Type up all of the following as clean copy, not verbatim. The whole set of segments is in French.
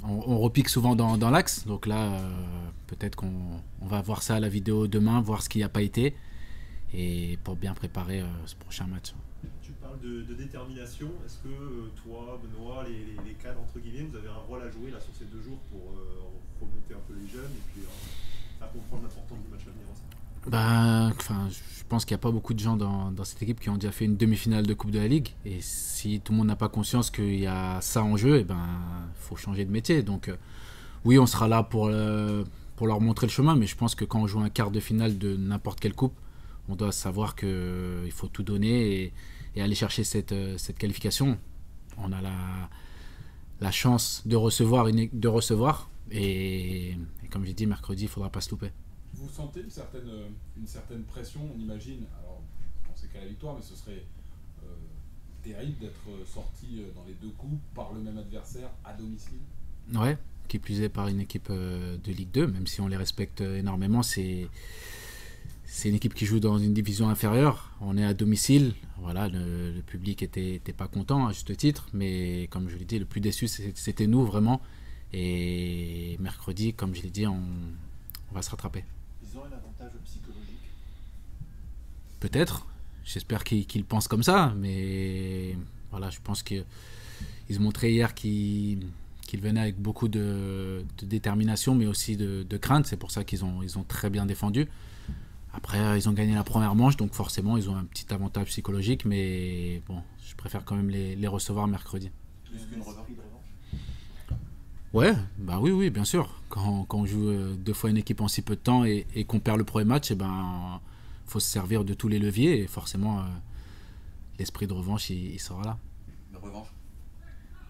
on repique souvent dans l'axe. Donc là, peut-être qu'on va voir ça à la vidéo demain, voir ce qui n'a pas été, et pour bien préparer ce prochain match. Tu parles de détermination. Est-ce que toi, Benoît, les cadres, entre guillemets, vous avez un rôle à jouer là, sur ces 2 jours pour remonter un peu les jeunes et puis faire comprendre l'importance du match à venir aussi? Je pense qu'il n'y a pas beaucoup de gens dans cette équipe qui ont déjà fait une demi-finale de Coupe de la Ligue. Et si tout le monde n'a pas conscience qu'il y a ça en jeu, faut changer de métier. Donc oui, on sera là pour leur montrer le chemin, mais je pense que quand on joue un quart de finale de n'importe quelle coupe, on doit savoir qu'il faut tout donner et aller chercher cette qualification. On a la chance de recevoir. Et comme j'ai dit, mercredi, il ne faudra pas se louper. Vous sentez une certaine pression, on imagine, alors je pensais qu'à la victoire, mais ce serait terrible d'être sorti dans les 2 coupes par le même adversaire à domicile? Ouais, qui plus est par une équipe de Ligue 2, même si on les respecte énormément, c'est une équipe qui joue dans une division inférieure. On est à domicile, voilà, le public était pas content à juste titre, mais comme je l'ai dit, le plus déçu c'était nous vraiment. Et mercredi, comme je l'ai dit, on va se rattraper. Ils ont un avantage psychologique? Peut-être, j'espère qu'ils pensent comme ça, mais voilà, je pense qu'ils ont montré hier qu'ils venaient avec beaucoup de détermination, mais aussi de crainte. C'est pour ça qu'ils ont très bien défendu. Après, ils ont gagné la première manche, donc forcément, ils ont un petit avantage psychologique, mais bon, je préfère quand même les recevoir mercredi. Plus qu'une revanche? Ouais, oui, bien sûr. Quand on joue 2 fois une équipe en si peu de temps et qu'on perd le premier match, faut se servir de tous les leviers, et forcément, l'esprit de revanche, il sera là. Une revanche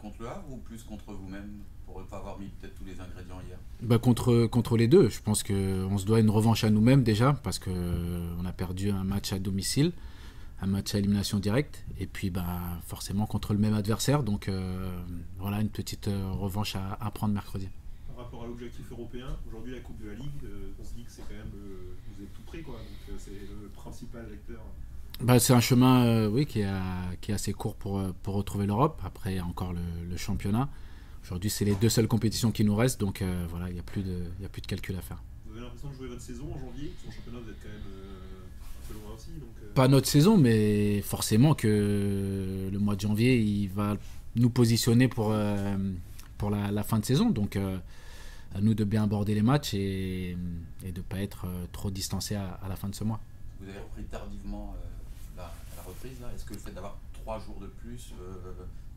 contre le Havre ou plus contre vous-même, pour ne pas avoir mis peut-être tous les ingrédients hier? Contre les deux. Je pense qu'on se doit une revanche à nous-mêmes déjà, parce qu'on a perdu un match à domicile, un match à élimination directe, et puis forcément contre le même adversaire. Donc voilà, une petite revanche à prendre mercredi. Par rapport à l'objectif européen, aujourd'hui la Coupe de la Ligue, on se dit que c'est quand même, vous êtes tout près, quoi, donc c'est le principal vecteur. C'est un chemin oui, qui est assez court pour retrouver l'Europe. Après, il y a encore le championnat. Aujourd'hui, c'est les 2 seules compétitions qui nous restent, donc voilà, il n'y a plus de calcul à faire. Vous avez l'impression de jouer votre saison en janvier? Parce qu'en championnat, vous êtes quand même un peu loin aussi. Donc, Pas notre saison, mais forcément que le mois de janvier, il va nous positionner pour la fin de saison. Donc à nous de bien aborder les matchs et de ne pas être trop distancés à la fin de ce mois. Vous avez repris tardivement la reprise, là. Est-ce que le fait d'avoir 3 jours de plus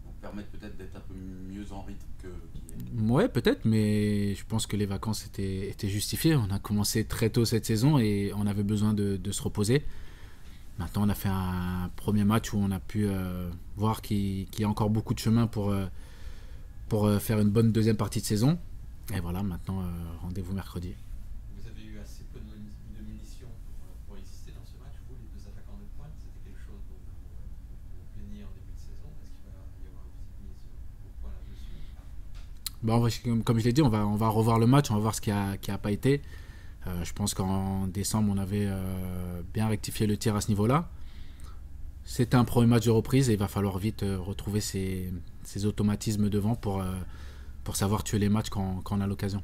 vous permet peut-être d'être un peu mieux en rythme qu'hier? Ouais, peut-être, mais je pense que les vacances étaient justifiées. On a commencé très tôt cette saison et on avait besoin de se reposer. Maintenant, on a fait un premier match où on a pu voir qu'il y a encore beaucoup de chemin pour faire une bonne deuxième partie de saison. Et voilà, maintenant, rendez-vous mercredi. Vous avez eu assez peu de munitions pour exister dans ce match. Vous, les 2 attaquants de pointe, c'était quelque chose dont vous plaigniez en début de saison. Est-ce qu'il va y avoir une petite mise au point là-dessus? Comme je l'ai dit, on va revoir le match, on va voir ce qui a pas été. Je pense qu'en décembre, on avait bien rectifié le tir à ce niveau-là. C'était un premier match de reprise et il va falloir vite retrouver ces automatismes devant pour savoir tuer les matchs quand on a l'occasion.